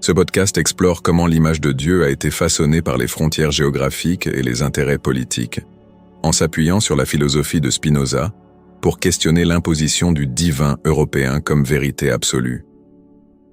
Ce podcast explore comment l'image de Dieu a été façonnée par les frontières géographiques et les intérêts politiques, en s'appuyant sur la philosophie de Spinoza pour questionner l'imposition du divin européen comme vérité absolue.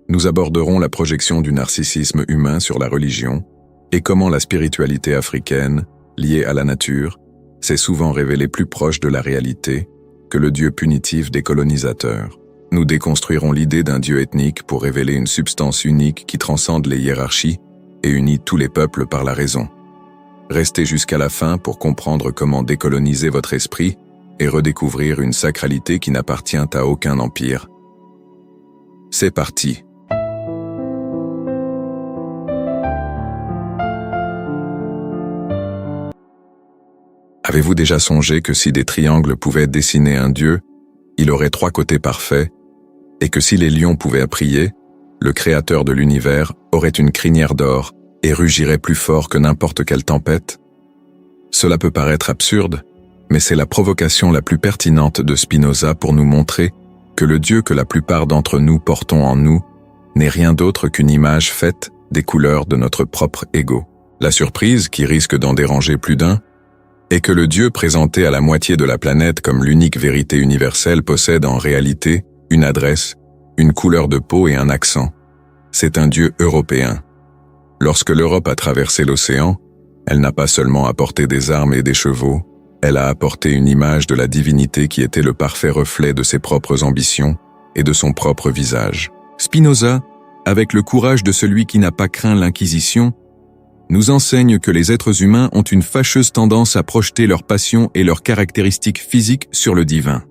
Nous aborderons la projection du narcissisme humain sur la religion et comment la spiritualité africaine, liée à la nature, s'est souvent révélée plus proche de la réalité que le Dieu punitif des colonisateurs. Nous déconstruirons l'idée d'un Dieu ethnique pour révéler une substance unique qui transcende les hiérarchies et unit tous les peuples par la raison. Restez jusqu'à la fin pour comprendre comment décoloniser votre esprit et redécouvrir une sacralité qui n'appartient à aucun empire. C'est parti. Avez-vous déjà songé que si des triangles pouvaient dessiner un Dieu, il aurait 3 côtés parfaits, et que si les lions pouvaient prier, le Créateur de l'univers aurait une crinière d'or et rugirait plus fort que n'importe quelle tempête? Cela peut paraître absurde, mais c'est la provocation la plus pertinente de Spinoza pour nous montrer que le Dieu que la plupart d'entre nous portons en nous n'est rien d'autre qu'une image faite des couleurs de notre propre ego. La surprise, qui risque d'en déranger plus d'un, est que le Dieu présenté à la moitié de la planète comme l'unique vérité universelle possède en réalité une adresse, une couleur de peau et un accent. C'est un Dieu européen. Lorsque l'Europe a traversé l'océan, elle n'a pas seulement apporté des armes et des chevaux, elle a apporté une image de la divinité qui était le parfait reflet de ses propres ambitions et de son propre visage. Spinoza, avec le courage de celui qui n'a pas craint l'Inquisition, nous enseigne que les êtres humains ont une fâcheuse tendance à projeter leurs passions et leurs caractéristiques physiques sur le divin.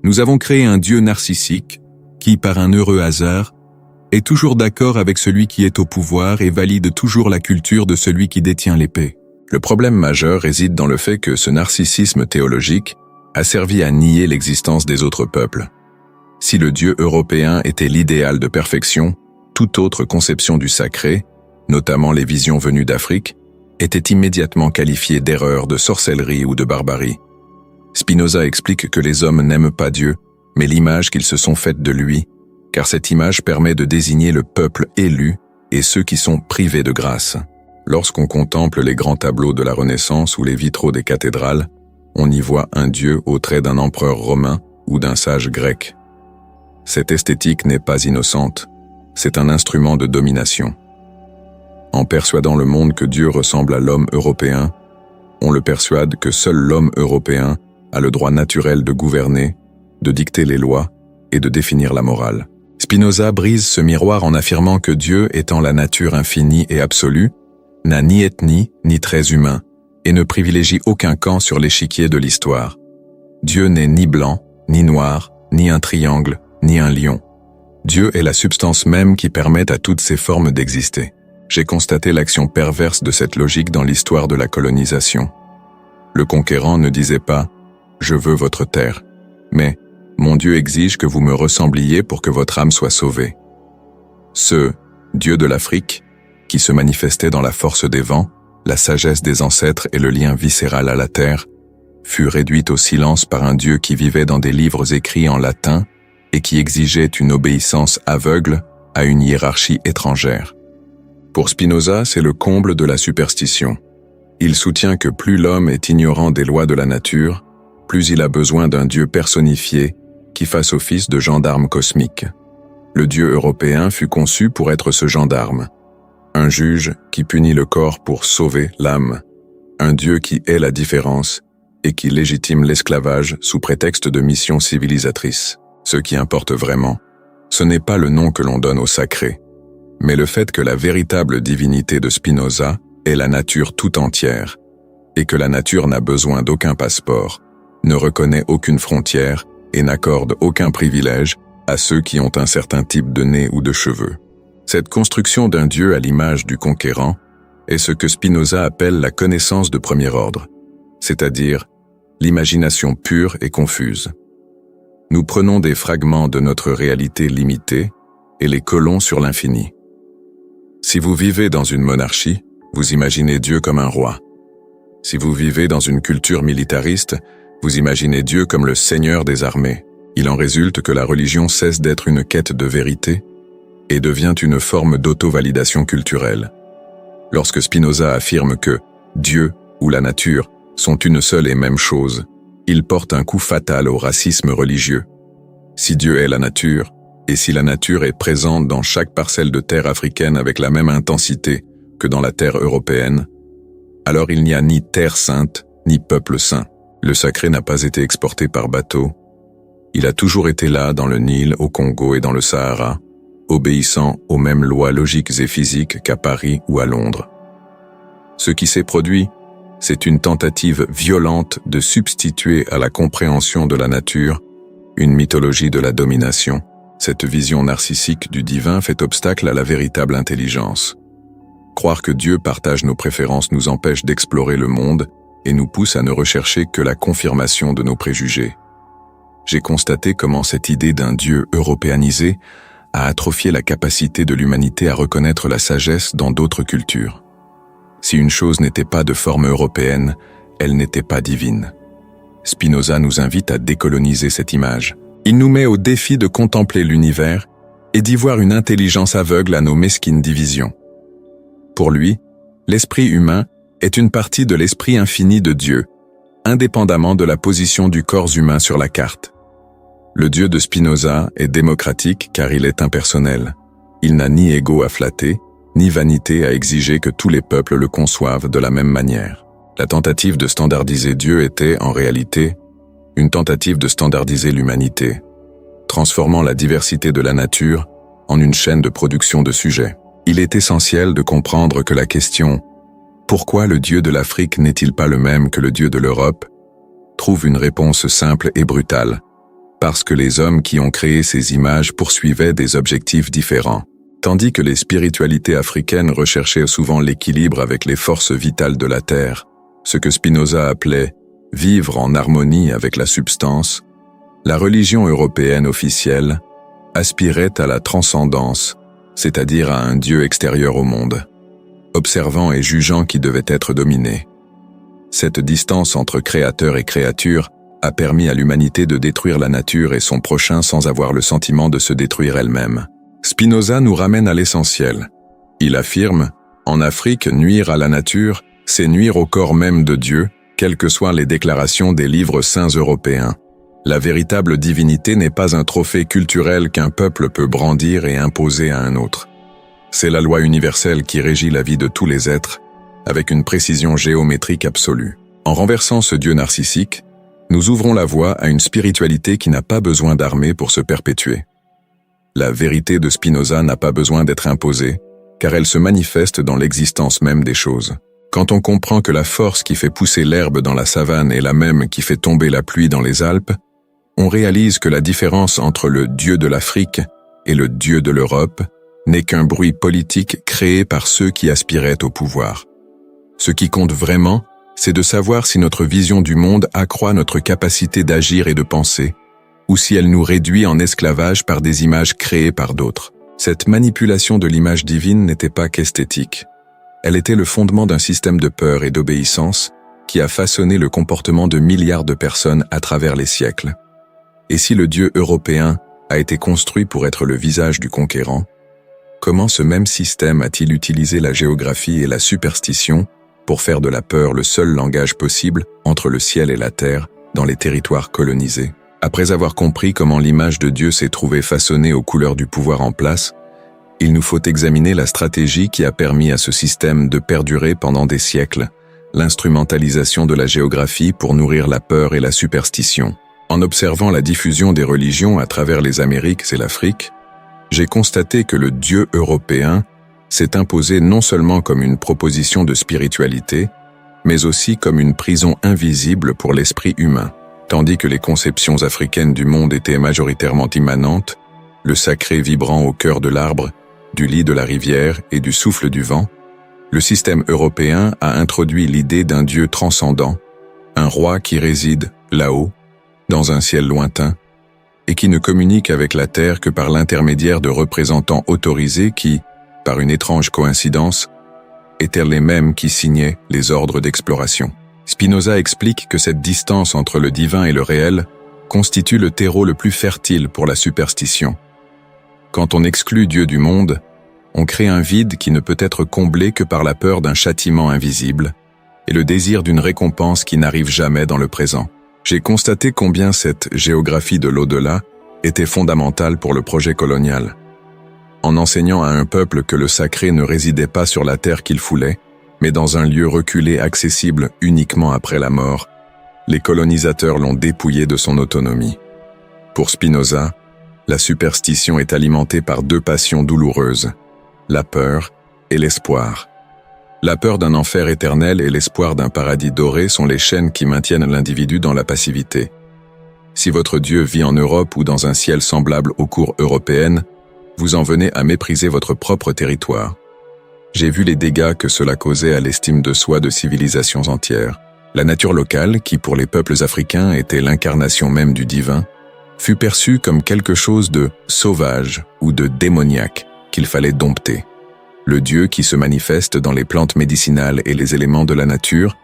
Nous avons créé un Dieu narcissique qui, par un heureux hasard, est toujours d'accord avec celui qui est au pouvoir et valide toujours la culture de celui qui détient l'épée. Le problème majeur réside dans le fait que ce narcissisme théologique a servi à nier l'existence des autres peuples. Si le Dieu européen était l'idéal de perfection, toute autre conception du sacré, notamment les visions venues d'Afrique, était immédiatement qualifiée d'erreur, de sorcellerie ou de barbarie. Spinoza explique que les hommes n'aiment pas Dieu, mais l'image qu'ils se sont faite de lui, car cette image permet de désigner le peuple élu et ceux qui sont privés de grâce. Lorsqu'on contemple les grands tableaux de la Renaissance ou les vitraux des cathédrales, on y voit un Dieu au trait d'un empereur romain ou d'un sage grec. Cette esthétique n'est pas innocente, c'est un instrument de domination. En persuadant le monde que Dieu ressemble à l'homme européen, on le persuade que seul l'homme européen a le droit naturel de gouverner, de dicter les lois et de définir la morale. Spinoza brise ce miroir en affirmant que Dieu, étant la nature infinie et absolue, n'a ni ethnie ni traits humains et ne privilégie aucun camp sur l'échiquier de l'histoire. Dieu n'est ni blanc, ni noir, ni un triangle, ni un lion. Dieu est la substance même qui permet à toutes ces formes d'exister. J'ai constaté l'action perverse de cette logique dans l'histoire de la colonisation. Le conquérant ne disait pas « Je veux votre terre », mais « Mon Dieu exige que vous me ressembliez pour que votre âme soit sauvée ». Ce « Dieu de l'Afrique », qui se manifestait dans la force des vents, la sagesse des ancêtres et le lien viscéral à la terre, fut réduit au silence par un Dieu qui vivait dans des livres écrits en latin et qui exigeait une obéissance aveugle à une hiérarchie étrangère. Pour Spinoza, c'est le comble de la superstition. Il soutient que plus l'homme est ignorant des lois de la nature, plus il a besoin d'un Dieu personnifié qui fasse office de gendarme cosmique. Le Dieu européen fut conçu pour être ce gendarme. Un juge qui punit le corps pour sauver l'âme. Un Dieu qui hait la différence et qui légitime l'esclavage sous prétexte de mission civilisatrice. Ce qui importe vraiment, ce n'est pas le nom que l'on donne au sacré, mais le fait que la véritable divinité de Spinoza est la nature tout entière, et que la nature n'a besoin d'aucun passeport, ne reconnaît aucune frontière et n'accorde aucun privilège à ceux qui ont un certain type de nez ou de cheveux. Cette construction d'un Dieu à l'image du conquérant est ce que Spinoza appelle la connaissance de premier ordre, c'est-à-dire l'imagination pure et confuse. Nous prenons des fragments de notre réalité limitée et les collons sur l'infini. Si vous vivez dans une monarchie, vous imaginez Dieu comme un roi. Si vous vivez dans une culture militariste, vous imaginez Dieu comme le seigneur des armées. Il en résulte que la religion cesse d'être une quête de vérité et devient une forme d'auto-validation culturelle. Lorsque Spinoza affirme que Dieu ou la nature sont une seule et même chose, il porte un coup fatal au racisme religieux. Si Dieu est la nature, et si la nature est présente dans chaque parcelle de terre africaine avec la même intensité que dans la terre européenne, alors il n'y a ni terre sainte, ni peuple saint. Le sacré n'a pas été exporté par bateau. Il a toujours été là dans le Nil, au Congo et dans le Sahara, obéissant aux mêmes lois logiques et physiques qu'à Paris ou à Londres. Ce qui s'est produit, c'est une tentative violente de substituer à la compréhension de la nature une mythologie de la domination. Cette vision narcissique du divin fait obstacle à la véritable intelligence. Croire que Dieu partage nos préférences nous empêche d'explorer le monde et nous pousse à ne rechercher que la confirmation de nos préjugés. J'ai constaté comment cette idée d'un Dieu européanisé a atrophié la capacité de l'humanité à reconnaître la sagesse dans d'autres cultures. Si une chose n'était pas de forme européenne, elle n'était pas divine. Spinoza nous invite à décoloniser cette image. Il nous met au défi de contempler l'univers et d'y voir une intelligence aveugle à nos mesquines divisions. Pour lui, l'esprit humain est une partie de l'esprit infini de Dieu, indépendamment de la position du corps humain sur la carte. Le Dieu de Spinoza est démocratique car il est impersonnel. Il n'a ni ego à flatter, ni vanité à exiger que tous les peuples le conçoivent de la même manière. La tentative de standardiser Dieu était, en réalité, une tentative de standardiser l'humanité, transformant la diversité de la nature en une chaîne de production de sujets. Il est essentiel de comprendre que la question « Pourquoi le Dieu de l'Afrique n'est-il pas le même que le Dieu de l'Europe ?» trouve une réponse simple et brutale, parce que les hommes qui ont créé ces images poursuivaient des objectifs différents. Tandis que les spiritualités africaines recherchaient souvent l'équilibre avec les forces vitales de la terre, ce que Spinoza appelait « vivre en harmonie avec la substance », la religion européenne officielle aspirait à la transcendance, c'est-à-dire à un Dieu extérieur au monde, observant et jugeant qui devait être dominé. Cette distance entre créateur et créature a permis à l'humanité de détruire la nature et son prochain sans avoir le sentiment de se détruire elle-même. Spinoza nous ramène à l'essentiel. Il affirme, en Afrique, nuire à la nature, c'est nuire au corps même de Dieu, quelles que soient les déclarations des livres saints européens. La véritable divinité n'est pas un trophée culturel qu'un peuple peut brandir et imposer à un autre. C'est la loi universelle qui régit la vie de tous les êtres, avec une précision géométrique absolue. En renversant ce Dieu narcissique, nous ouvrons la voie à une spiritualité qui n'a pas besoin d'armée pour se perpétuer. La vérité de Spinoza n'a pas besoin d'être imposée, car elle se manifeste dans l'existence même des choses. Quand on comprend que la force qui fait pousser l'herbe dans la savane est la même qui fait tomber la pluie dans les Alpes, on réalise que la différence entre le Dieu de l'Afrique et le Dieu de l'Europe n'est qu'un bruit politique créé par ceux qui aspiraient au pouvoir. Ce qui compte vraiment, c'est de savoir si notre vision du monde accroît notre capacité d'agir et de penser, ou si elle nous réduit en esclavage par des images créées par d'autres. Cette manipulation de l'image divine n'était pas qu'esthétique. Elle était le fondement d'un système de peur et d'obéissance qui a façonné le comportement de milliards de personnes à travers les siècles. Et si le Dieu européen a été construit pour être le visage du conquérant, comment ce même système a-t-il utilisé la géographie et la superstition pour faire de la peur le seul langage possible entre le ciel et la terre dans les territoires colonisés? Après avoir compris comment l'image de Dieu s'est trouvée façonnée aux couleurs du pouvoir en place, il nous faut examiner la stratégie qui a permis à ce système de perdurer pendant des siècles, l'instrumentalisation de la géographie pour nourrir la peur et la superstition. En observant la diffusion des religions à travers les Amériques et l'Afrique, j'ai constaté que le Dieu européen s'est imposé non seulement comme une proposition de spiritualité, mais aussi comme une prison invisible pour l'esprit humain. Tandis que les conceptions africaines du monde étaient majoritairement immanentes, le sacré vibrant au cœur de l'arbre, du lit de la rivière et du souffle du vent, le système européen a introduit l'idée d'un Dieu transcendant, un roi qui réside là-haut, dans un ciel lointain, et qui ne communique avec la terre que par l'intermédiaire de représentants autorisés qui, par une étrange coïncidence, étaient les mêmes qui signaient les ordres d'exploration. Spinoza explique que cette distance entre le divin et le réel constitue le terreau le plus fertile pour la superstition. Quand on exclut Dieu du monde, on crée un vide qui ne peut être comblé que par la peur d'un châtiment invisible et le désir d'une récompense qui n'arrive jamais dans le présent. J'ai constaté combien cette géographie de l'au-delà était fondamentale pour le projet colonial. En enseignant à un peuple que le sacré ne résidait pas sur la terre qu'il foulait, mais dans un lieu reculé accessible uniquement après la mort, les colonisateurs l'ont dépouillé de son autonomie. Pour Spinoza, la superstition est alimentée par deux passions douloureuses, la peur et l'espoir. La peur d'un enfer éternel et l'espoir d'un paradis doré sont les chaînes qui maintiennent l'individu dans la passivité. Si votre Dieu vit en Europe ou dans un ciel semblable aux cours européennes, vous en venez à mépriser votre propre territoire. J'ai vu les dégâts que cela causait à l'estime de soi de civilisations entières. La nature locale, qui pour les peuples africains était l'incarnation même du divin, fut perçue comme quelque chose de sauvage ou de démoniaque qu'il fallait dompter. Le Dieu qui se manifeste dans les plantes médicinales et les éléments de la nature,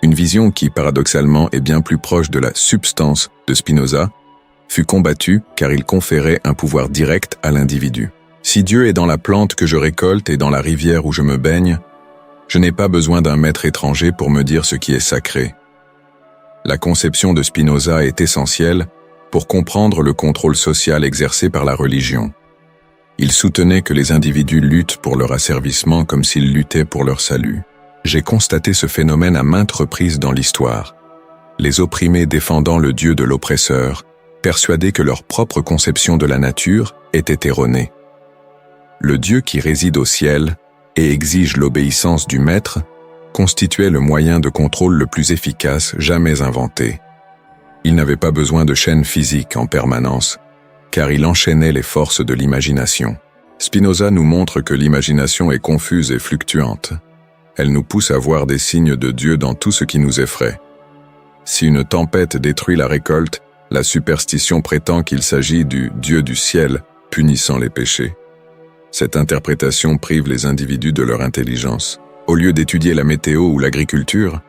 une vision qui, paradoxalement, est bien plus proche de la substance de Spinoza, fut combattue car il conférait un pouvoir direct à l'individu. Si Dieu est dans la plante que je récolte et dans la rivière où je me baigne, je n'ai pas besoin d'un maître étranger pour me dire ce qui est sacré. La conception de Spinoza est essentielle pour comprendre le contrôle social exercé par la religion. Il soutenait que les individus luttent pour leur asservissement comme s'ils luttaient pour leur salut. J'ai constaté ce phénomène à maintes reprises dans l'histoire. Les opprimés défendant le Dieu de l'oppresseur, persuadés que leur propre conception de la nature était erronée. Le Dieu qui réside au ciel et exige l'obéissance du maître constituait le moyen de contrôle le plus efficace jamais inventé. Il n'avait pas besoin de chaînes physiques en permanence, car il enchaînait les forces de l'imagination. Spinoza nous montre que l'imagination est confuse et fluctuante. Elle nous pousse à voir des signes de Dieu dans tout ce qui nous effraie. Si une tempête détruit la récolte, la superstition prétend qu'il s'agit du Dieu du ciel punissant les péchés. Cette interprétation prive les individus de leur intelligence. Au lieu d'étudier la météo ou l'agriculture,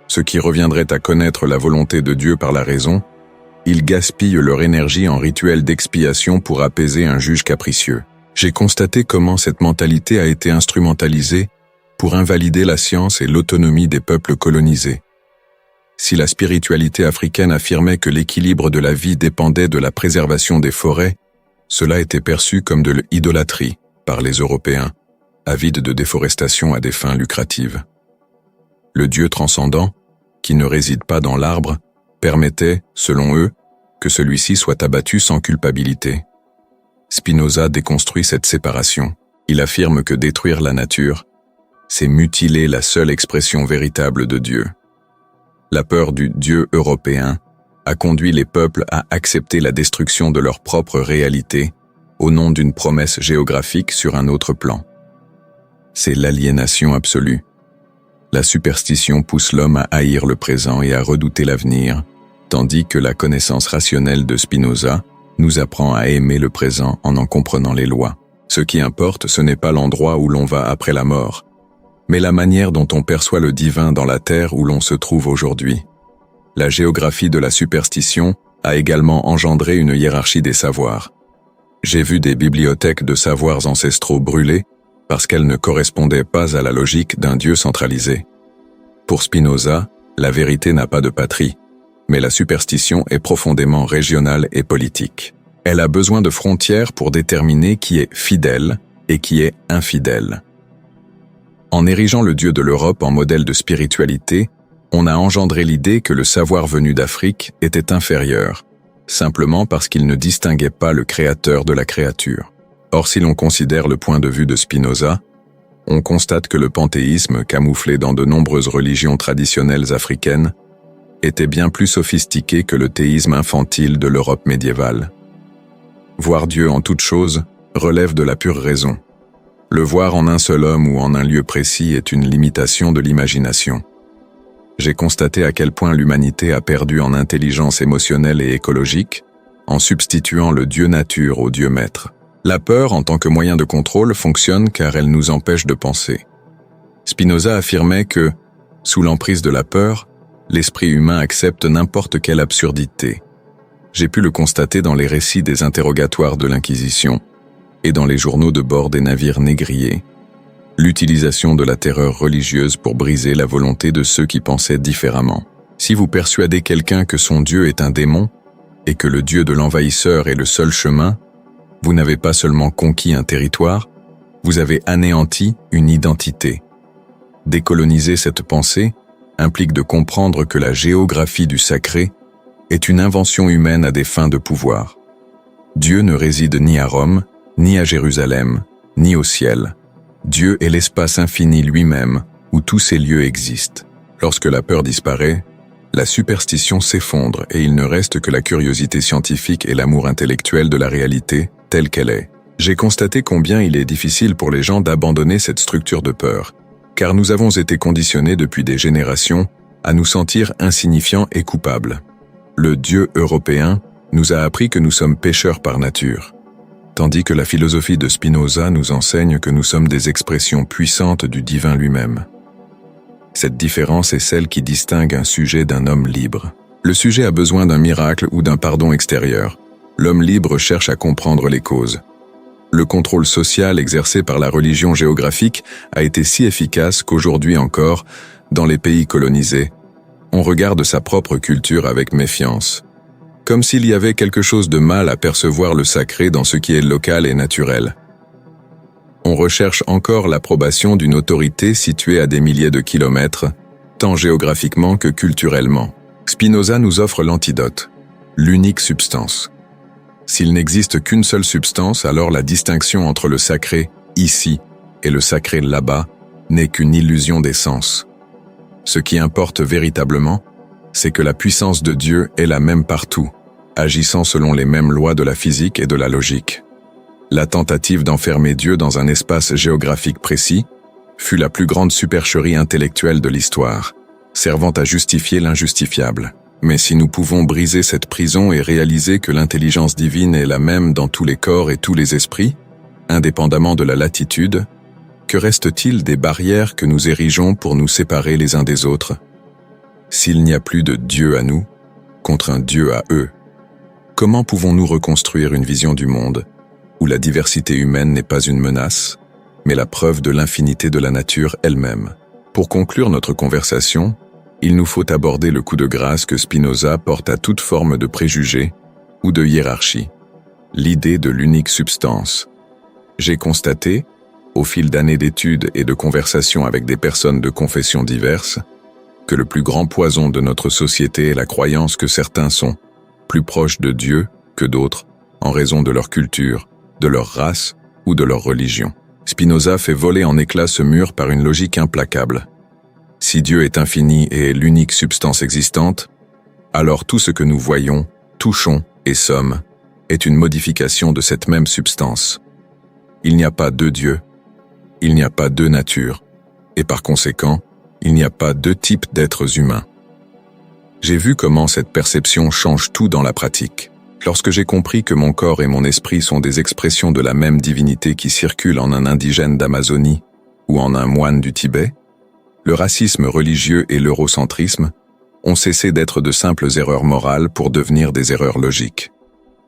ce qui reviendrait à connaître la volonté de Dieu par la raison, ils gaspillent leur énergie en rituels d'expiation pour apaiser un juge capricieux. J'ai constaté comment cette mentalité a été instrumentalisée pour invalider la science et l'autonomie des peuples colonisés. Si la spiritualité africaine affirmait que l'équilibre de la vie dépendait de la préservation des forêts, cela était perçu comme de l'idolâtrie par les Européens, avides de déforestation à des fins lucratives. Le Dieu transcendant, qui ne réside pas dans l'arbre, permettait, selon eux, que celui-ci soit abattu sans culpabilité. Spinoza déconstruit cette séparation. Il affirme que détruire la nature, c'est mutiler la seule expression véritable de Dieu. La peur du Dieu européen a conduit les peuples à accepter la destruction de leur propre réalité au nom d'une promesse géographique sur un autre plan. C'est l'aliénation absolue. La superstition pousse l'homme à haïr le présent et à redouter l'avenir, tandis que la connaissance rationnelle de Spinoza nous apprend à aimer le présent en comprenant les lois. Ce qui importe, ce n'est pas l'endroit où l'on va après la mort, mais la manière dont on perçoit le divin dans la terre où l'on se trouve aujourd'hui. La géographie de la superstition a également engendré une hiérarchie des savoirs. J'ai vu des bibliothèques de savoirs ancestraux brûlées parce qu'elles ne correspondaient pas à la logique d'un Dieu centralisé. Pour Spinoza, la vérité n'a pas de patrie, mais la superstition est profondément régionale et politique. Elle a besoin de frontières pour déterminer qui est fidèle et qui est infidèle. En érigeant le Dieu de l'Europe en modèle de spiritualité, on a engendré l'idée que le savoir venu d'Afrique était inférieur, simplement parce qu'il ne distinguait pas le créateur de la créature. Or, si l'on considère le point de vue de Spinoza, on constate que le panthéisme, camouflé dans de nombreuses religions traditionnelles africaines, était bien plus sophistiqué que le théisme infantile de l'Europe médiévale. Voir Dieu en toute chose relève de la pure raison. Le voir en un seul homme ou en un lieu précis est une limitation de l'imagination. J'ai constaté à quel point l'humanité a perdu en intelligence émotionnelle et écologique en substituant le Dieu nature au Dieu maître. La peur, en tant que moyen de contrôle, fonctionne car elle nous empêche de penser. Spinoza affirmait que, sous l'emprise de la peur, l'esprit humain accepte n'importe quelle absurdité. J'ai pu le constater dans les récits des interrogatoires de l'Inquisition, et dans les journaux de bord des navires négriers, l'utilisation de la terreur religieuse pour briser la volonté de ceux qui pensaient différemment. Si vous persuadez quelqu'un que son Dieu est un démon, et que le Dieu de l'envahisseur est le seul chemin, vous n'avez pas seulement conquis un territoire, vous avez anéanti une identité. Décoloniser cette pensée implique de comprendre que la géographie du sacré est une invention humaine à des fins de pouvoir. Dieu ne réside ni à Rome, ni à Jérusalem, ni au ciel. Dieu est l'espace infini lui-même, où tous ces lieux existent. Lorsque la peur disparaît, la superstition s'effondre et il ne reste que la curiosité scientifique et l'amour intellectuel de la réalité telle qu'elle est. J'ai constaté combien il est difficile pour les gens d'abandonner cette structure de peur, car nous avons été conditionnés depuis des générations à nous sentir insignifiants et coupables. Le Dieu européen nous a appris que nous sommes pécheurs par nature, tandis que la philosophie de Spinoza nous enseigne que nous sommes des expressions puissantes du divin lui-même. Cette différence est celle qui distingue un sujet d'un homme libre. Le sujet a besoin d'un miracle ou d'un pardon extérieur. L'homme libre cherche à comprendre les causes. Le contrôle social exercé par la religion géographique a été si efficace qu'aujourd'hui encore, dans les pays colonisés, on regarde sa propre culture avec méfiance, comme s'il y avait quelque chose de mal à percevoir le sacré dans ce qui est local et naturel. On recherche encore l'approbation d'une autorité située à des milliers de kilomètres, tant géographiquement que culturellement. Spinoza nous offre l'antidote, l'unique substance. S'il n'existe qu'une seule substance, alors la distinction entre le sacré ici et le sacré là-bas n'est qu'une illusion des sens. Ce qui importe véritablement, c'est que la puissance de Dieu est la même partout, agissant selon les mêmes lois de la physique et de la logique. La tentative d'enfermer Dieu dans un espace géographique précis fut la plus grande supercherie intellectuelle de l'histoire, servant à justifier l'injustifiable. Mais si nous pouvons briser cette prison et réaliser que l'intelligence divine est la même dans tous les corps et tous les esprits, indépendamment de la latitude, que reste-t-il des barrières que nous érigeons pour nous séparer les uns des autres? S'il n'y a plus de Dieu à nous, contre un Dieu à eux, comment pouvons-nous reconstruire une vision du monde où la diversité humaine n'est pas une menace, mais la preuve de l'infinité de la nature elle-même? Pour conclure notre conversation, il nous faut aborder le coup de grâce que Spinoza porte à toute forme de préjugés ou de hiérarchie, l'idée de l'unique substance. J'ai constaté, au fil d'années d'études et de conversations avec des personnes de confessions diverses, que le plus grand poison de notre société est la croyance que certains sont plus proches de Dieu que d'autres en raison de leur culture, de leur race ou de leur religion. Spinoza fait voler en éclats ce mur par une logique implacable. Si Dieu est infini et est l'unique substance existante, alors tout ce que nous voyons, touchons et sommes est une modification de cette même substance. Il n'y a pas deux dieux, il n'y a pas deux natures, et par conséquent, il n'y a pas deux types d'êtres humains. J'ai vu comment cette perception change tout dans la pratique. Lorsque j'ai compris que mon corps et mon esprit sont des expressions de la même divinité qui circule en un indigène d'Amazonie ou en un moine du Tibet, le racisme religieux et l'eurocentrisme ont cessé d'être de simples erreurs morales pour devenir des erreurs logiques.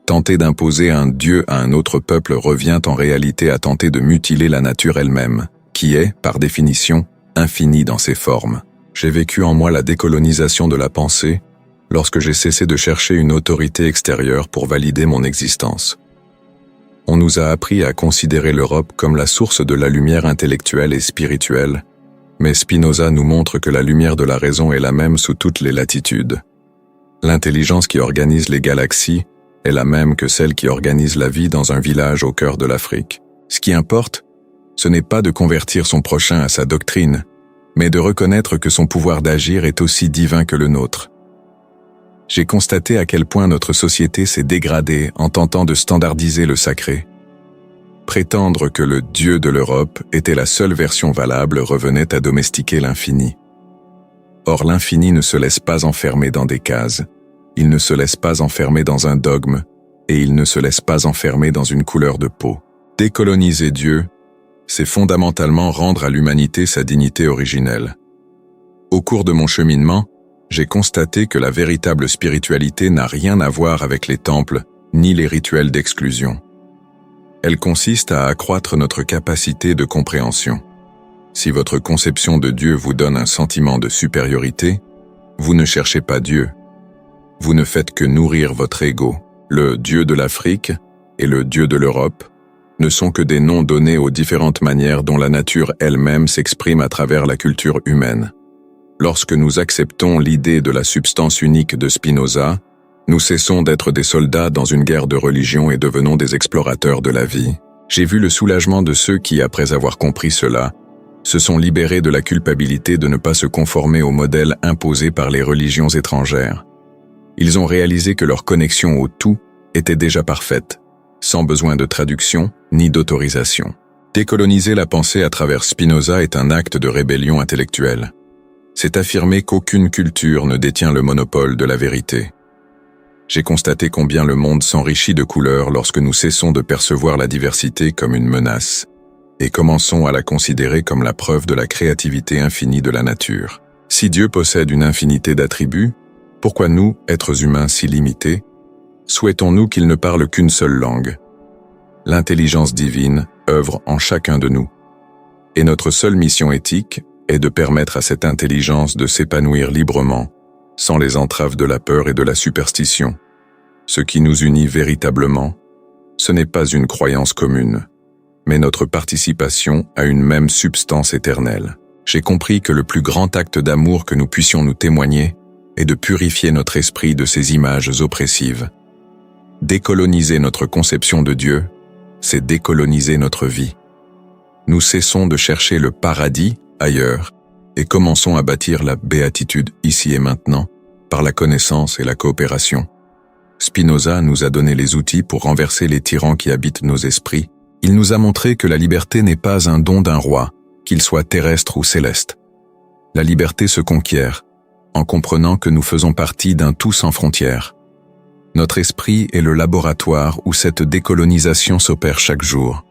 Tenter d'imposer un Dieu à un autre peuple revient en réalité à tenter de mutiler la nature elle-même, qui est, par définition, infinie dans ses formes. J'ai vécu en moi la décolonisation de la pensée lorsque j'ai cessé de chercher une autorité extérieure pour valider mon existence. On nous a appris à considérer l'Europe comme la source de la lumière intellectuelle et spirituelle, mais Spinoza nous montre que la lumière de la raison est la même sous toutes les latitudes. L'intelligence qui organise les galaxies est la même que celle qui organise la vie dans un village au cœur de l'Afrique. Ce qui importe, ce n'est pas de convertir son prochain à sa doctrine, mais de reconnaître que son pouvoir d'agir est aussi divin que le nôtre. J'ai constaté à quel point notre société s'est dégradée en tentant de standardiser le sacré. Prétendre que le Dieu de l'Europe était la seule version valable revenait à domestiquer l'infini. Or l'infini ne se laisse pas enfermer dans des cases, il ne se laisse pas enfermer dans un dogme, et il ne se laisse pas enfermer dans une couleur de peau. Décoloniser Dieu, c'est fondamentalement rendre à l'humanité sa dignité originelle. Au cours de mon cheminement, j'ai constaté que la véritable spiritualité n'a rien à voir avec les temples ni les rituels d'exclusion. Elle consiste à accroître notre capacité de compréhension. Si votre conception de Dieu vous donne un sentiment de supériorité, vous ne cherchez pas Dieu. Vous ne faites que nourrir votre ego. Le Dieu de l'Afrique et le Dieu de l'Europe ne sont que des noms donnés aux différentes manières dont la nature elle-même s'exprime à travers la culture humaine. Lorsque nous acceptons l'idée de la substance unique de Spinoza, nous cessons d'être des soldats dans une guerre de religion et devenons des explorateurs de la vie. J'ai vu le soulagement de ceux qui, après avoir compris cela, se sont libérés de la culpabilité de ne pas se conformer aux modèles imposés par les religions étrangères. Ils ont réalisé que leur connexion au tout était déjà parfaite, sans besoin de traduction ni d'autorisation. Décoloniser la pensée à travers Spinoza est un acte de rébellion intellectuelle. C'est affirmer qu'aucune culture ne détient le monopole de la vérité. J'ai constaté combien le monde s'enrichit de couleurs lorsque nous cessons de percevoir la diversité comme une menace et commençons à la considérer comme la preuve de la créativité infinie de la nature. Si Dieu possède une infinité d'attributs, pourquoi nous, êtres humains si limités, souhaitons-nous qu'il ne parle qu'une seule langue? L'intelligence divine œuvre en chacun de nous, et notre seule mission éthique est de permettre à cette intelligence de s'épanouir librement, sans les entraves de la peur et de la superstition. Ce qui nous unit véritablement, ce n'est pas une croyance commune, mais notre participation à une même substance éternelle. J'ai compris que le plus grand acte d'amour que nous puissions nous témoigner est de purifier notre esprit de ces images oppressives. Décoloniser notre conception de Dieu, c'est décoloniser notre vie. Nous cessons de chercher le paradis ailleurs et commençons à bâtir la béatitude ici et maintenant par la connaissance et la coopération. Spinoza nous a donné les outils pour renverser les tyrans qui habitent nos esprits. Il nous a montré que la liberté n'est pas un don d'un roi, qu'il soit terrestre ou céleste. La liberté se conquiert en comprenant que nous faisons partie d'un tout sans frontières. Notre esprit est le laboratoire où cette décolonisation s'opère chaque jour.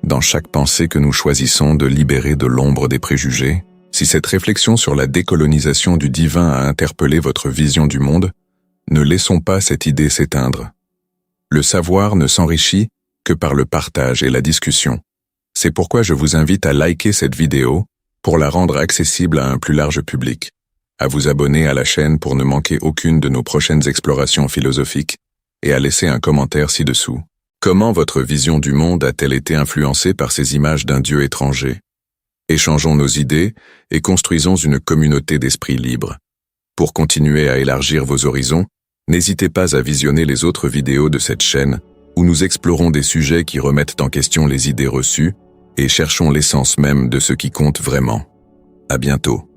Dans chaque pensée que nous choisissons de libérer de l'ombre des préjugés, si cette réflexion sur la décolonisation du divin a interpellé votre vision du monde, ne laissons pas cette idée s'éteindre. Le savoir ne s'enrichit que par le partage et la discussion. C'est pourquoi je vous invite à liker cette vidéo pour la rendre accessible à un plus large public, à vous abonner à la chaîne pour ne manquer aucune de nos prochaines explorations philosophiques et à laisser un commentaire ci-dessous. Comment votre vision du monde a-t-elle été influencée par ces images d'un Dieu étranger? Échangeons nos idées et construisons une communauté d'esprits libres. Pour continuer à élargir vos horizons, n'hésitez pas à visionner les autres vidéos de cette chaîne où nous explorons des sujets qui remettent en question les idées reçues et cherchons l'essence même de ce qui compte vraiment. À bientôt.